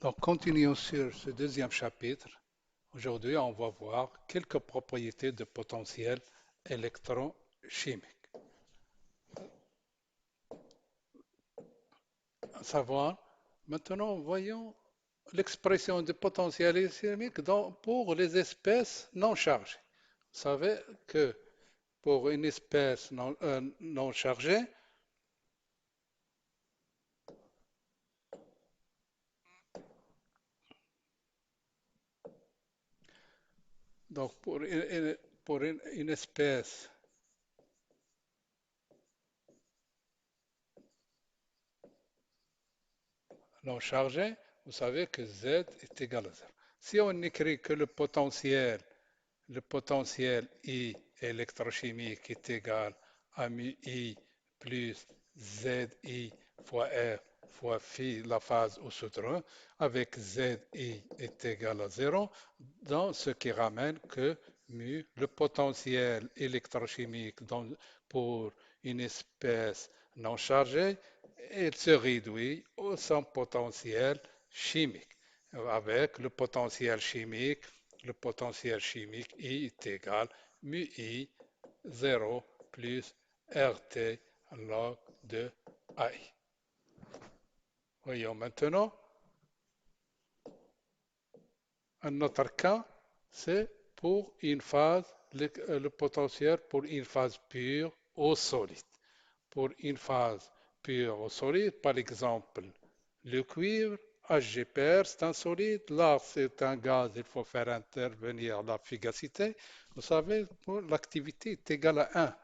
Donc, continuons sur ce deuxième chapitre. Aujourd'hui, on va voir quelques propriétés de potentiel électrochimique. À savoir, maintenant, voyons l'expression de potentiel électrochimique pour les espèces non chargées. Vous savez que pour une espèce non chargée, donc pour une espèce non chargée, vous savez que Z est égal à 0. Si on écrit que le potentiel I électrochimique est égal à mu I plus ZI fois R fois phi, la phase au centre, avec ZI est égal à 0, dans ce qui ramène que mu, le potentiel électrochimique pour une espèce non chargée, il se réduit au son potentiel chimique, avec le potentiel chimique I est égal mu I 0 plus RT log de AI. Voyons maintenant, un autre cas, c'est pour une phase, le potentiel pour une phase pure au solide. Pour une phase pure au solide, par exemple, le cuivre, HGPR, c'est un solide, l'art, c'est un gaz, il faut faire intervenir la fugacité. Vous savez, l'activité est égale à 1.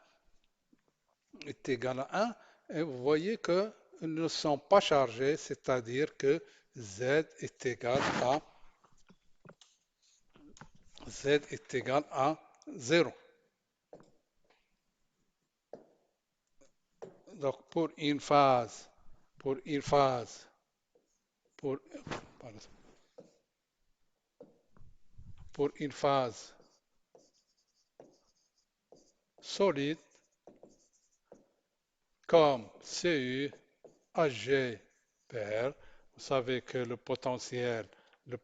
Est égale à 1, et vous voyez qu'ils ne sont pas chargés, c'est-à-dire que Z est égal à Z est égal à 0. Donc pour une phase, pour, pour une phase solide comme Cu, Hg, PR, vous savez que le potentiel,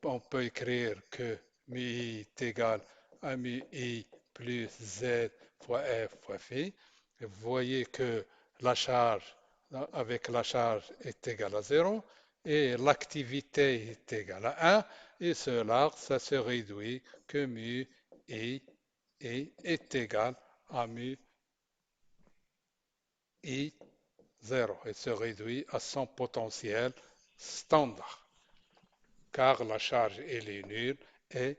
on peut écrire que mu i est égal à mu i plus z fois f fois phi. Et vous voyez que la charge avec la charge est égale à 0 et l'activité est égale à 1 et cela, ça se réduit que mu i est égal à mu i 0 et se réduit à son potentiel standard, car la charge elle est nulle et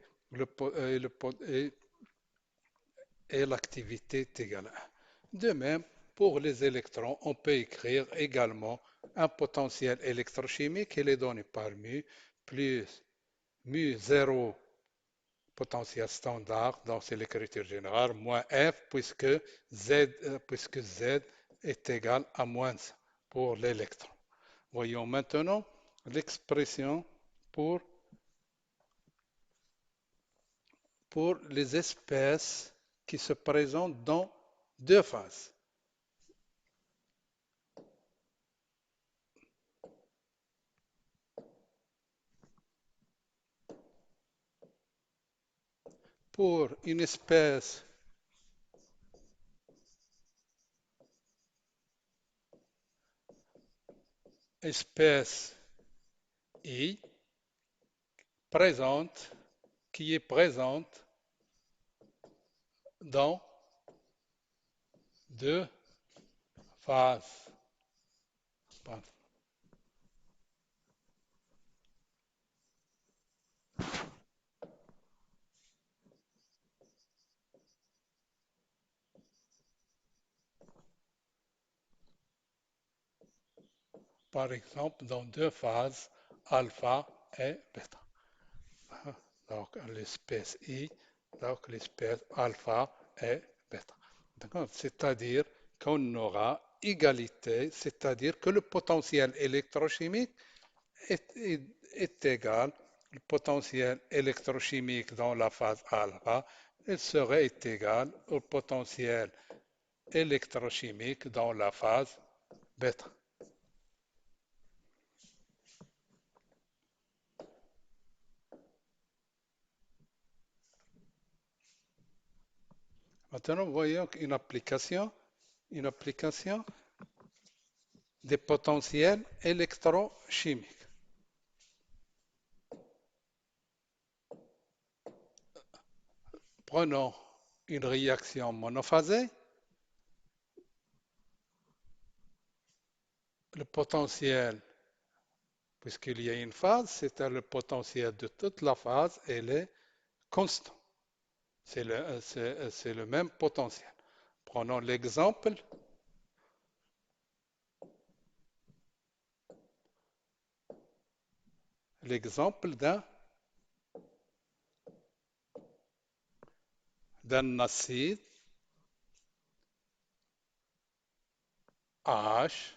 l'activité est égale à 1. De même, pour les électrons, on peut écrire également un potentiel électrochimique, il est donné par mu, plus mu 0 potentiel standard, donc c'est l'écriture générale, moins F, puisque Z est égal à moins 1 pour l'électron. Voyons maintenant l'expression pour, pour les espèces qui se présentent dans deux phases. Pour une espèce I présente, qui est présente dans deux phases. Par exemple, dans deux phases, alpha et bêta. Donc l'espèce I, donc l'espèce alpha et bêta. C'est-à-dire qu'on aura égalité, c'est-à-dire que le potentiel électrochimique est égal, le potentiel électrochimique dans la phase alpha, il serait égal au potentiel électrochimique dans la phase bêta. Maintenant, voyons une application des potentiels électrochimiques. Prenons une réaction monophasée. Le potentiel, puisqu'il y a une phase, c'est le potentiel de toute la phase, elle est constant. C'est le même potentiel. Prenons l'exemple d'un acide H,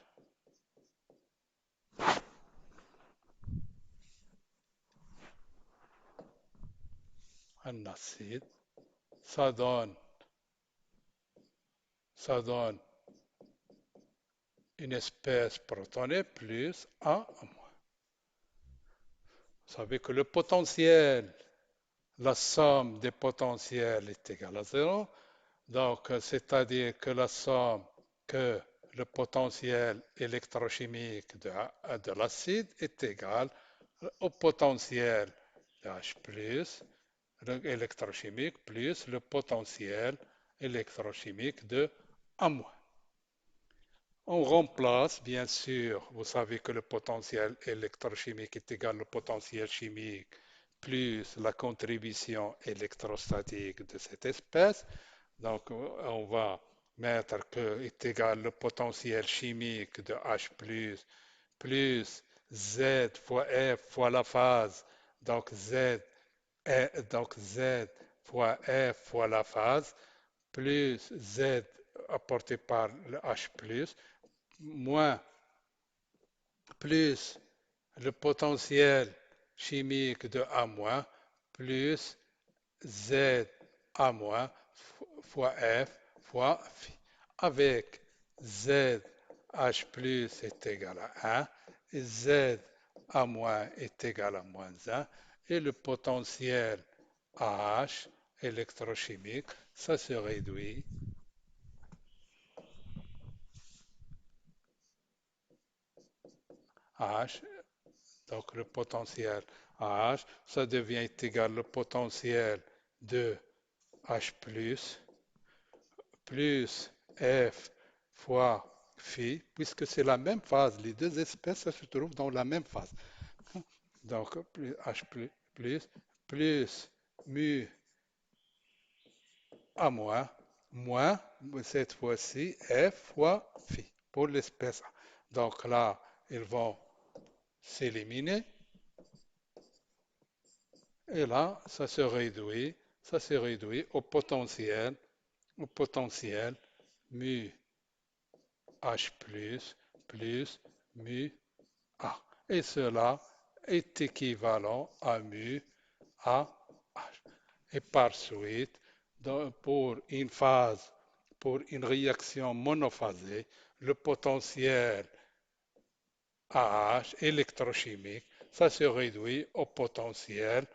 un acide, ça donne, ça donne une espèce protonée plus A. Vous savez que le potentiel, la somme des potentiels est égale à zéro. Donc, c'est-à-dire que la somme, que le potentiel électrochimique de l'acide est égal au potentiel de H plus, électrochimique, plus le potentiel électrochimique de A-. On remplace, bien sûr, vous savez que le potentiel électrochimique est égal au potentiel chimique plus la contribution électrostatique de cette espèce. Donc, on va mettre que est égal le potentiel chimique de H plus Z fois F fois la phase. Donc, Z fois F fois la phase plus Z apporté par le H moins plus le potentiel chimique de A moins plus Z A moins fois F fois phi. Avec Z H plus est égal à 1 et Z A moins est égal à moins 1 et le potentiel AH électrochimique, ça se réduit à H. Donc le potentiel AH, ça devient égal au potentiel de H plus F fois phi, puisque c'est la même phase. Les deux espèces se trouvent dans la même phase. Donc plus H plus mu A moins, moins cette fois-ci F fois phi pour l'espèce A. Donc là, ils vont s'éliminer. Et là, ça se réduit au potentiel mu H plus mu A. Et cela est équivalent à mu A H. Et par suite, pour une phase, pour une réaction monophasée, le potentiel AH électrochimique, ça se réduit au potentiel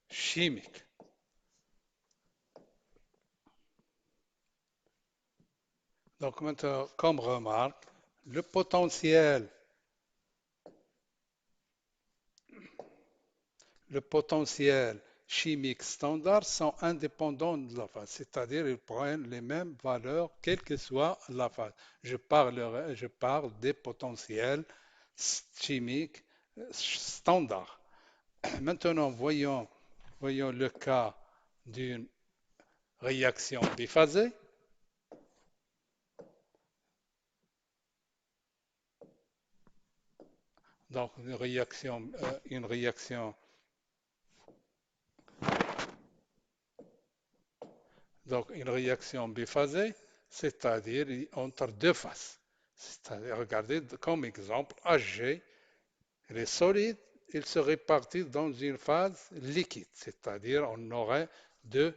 chimique. Donc maintenant, comme remarque, le potentiel, le potentiel chimique standard sont indépendants de la phase, c'est-à-dire ils prennent les mêmes valeurs quelle que soit la phase. Je parle des potentiels chimiques standards. Maintenant, voyons le cas d'une réaction biphasée. Donc une réaction Donc, une réaction biphasée, c'est-à-dire entre deux phases. C'est-à-dire, regardez comme exemple, Hg, il est solide, il se répartit dans une phase liquide, c'est-à-dire on aurait deux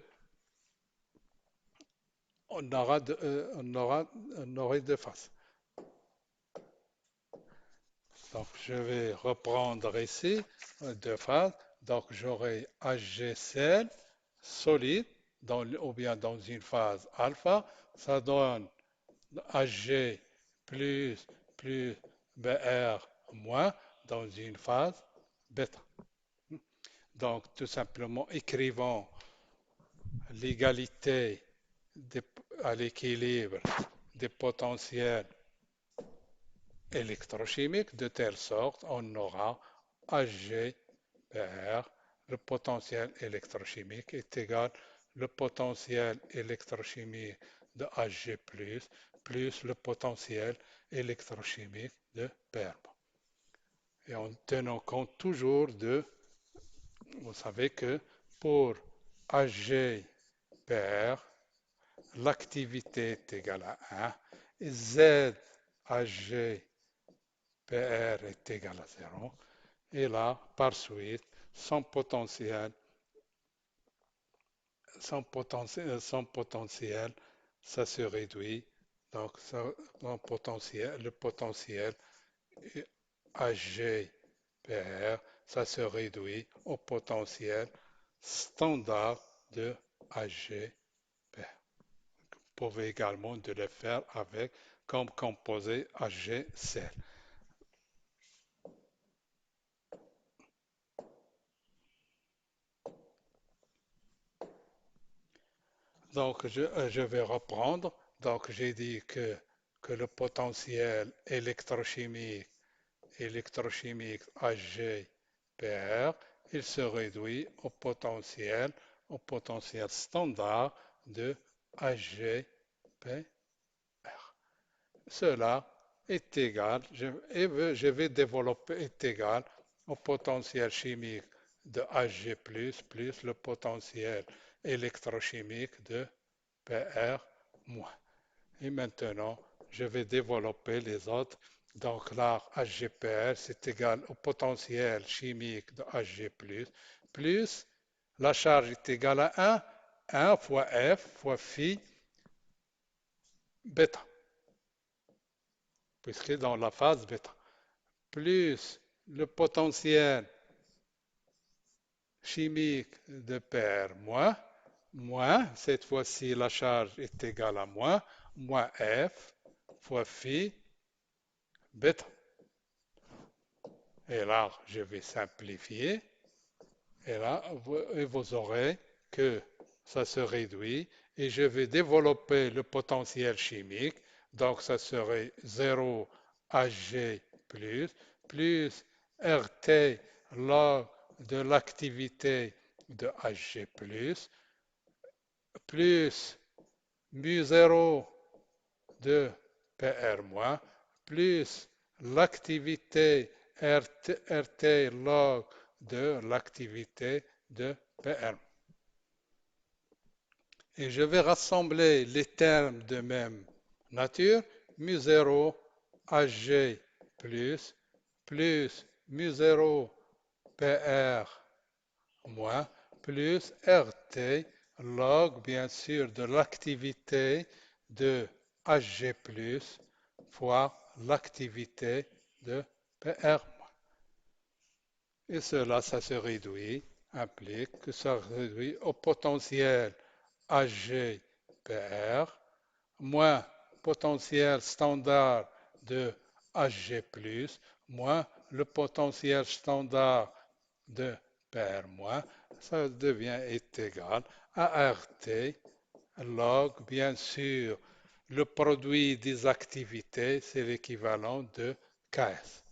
phases. Donc, je vais reprendre ici deux phases. Donc, j'aurai HgCl solide, ou bien dans une phase alpha, ça donne Hg plus plus Br moins dans une phase bêta. Donc, tout simplement, écrivons l'égalité à l'équilibre des potentiels électrochimiques de telle sorte on aura Hg PR, le potentiel électrochimique est égal le potentiel électrochimique de Hg plus le potentiel électrochimique de PR. Et en tenant compte toujours de, vous savez que pour Hg PR, l'activité est égale à 1 et Z Hg PR est égal à 0. Et là, par suite, son potentiel, son potentiel, ça se réduit. Donc, le potentiel HGPR, ça se réduit au potentiel standard de HGPR. Vous pouvez également de le faire avec comme composé HGCl. Donc, je vais reprendre. Donc, j'ai dit que le potentiel électrochimique HGPR, il se réduit au potentiel standard de HGPR. Cela est égal, je vais développer, est égal au potentiel chimique de Hg plus le potentiel électrochimique de PR moins. Et maintenant, je vais développer les autres. Donc là, HgPR, c'est égal au potentiel chimique de Hg plus la charge est égale à 1 fois F fois phi bêta, puisque dans la phase bêta, plus le potentiel chimique de PR moins, cette fois-ci la charge est égale à moins F fois phi bêta. Et là, je vais simplifier. Et là, vous aurez que ça se réduit et je vais développer le potentiel chimique. Donc, ça serait 0 Hg plus RT log de l'activité de Hg plus mu0 de PR moins plus l'activité RT log de l'activité de PR. Et je vais rassembler les termes de même nature, mu0 Hg plus mu0 PR moins plus RT log bien sûr de l'activité de Hg fois l'activité de PR. Et cela, ça se réduit, implique que ça se réduit au potentiel HGPR moins potentiel standard de Hg moins le potentiel standard de PR moins, ça devient est égal à RT log, bien sûr, le produit des activités, c'est l'équivalent de KS.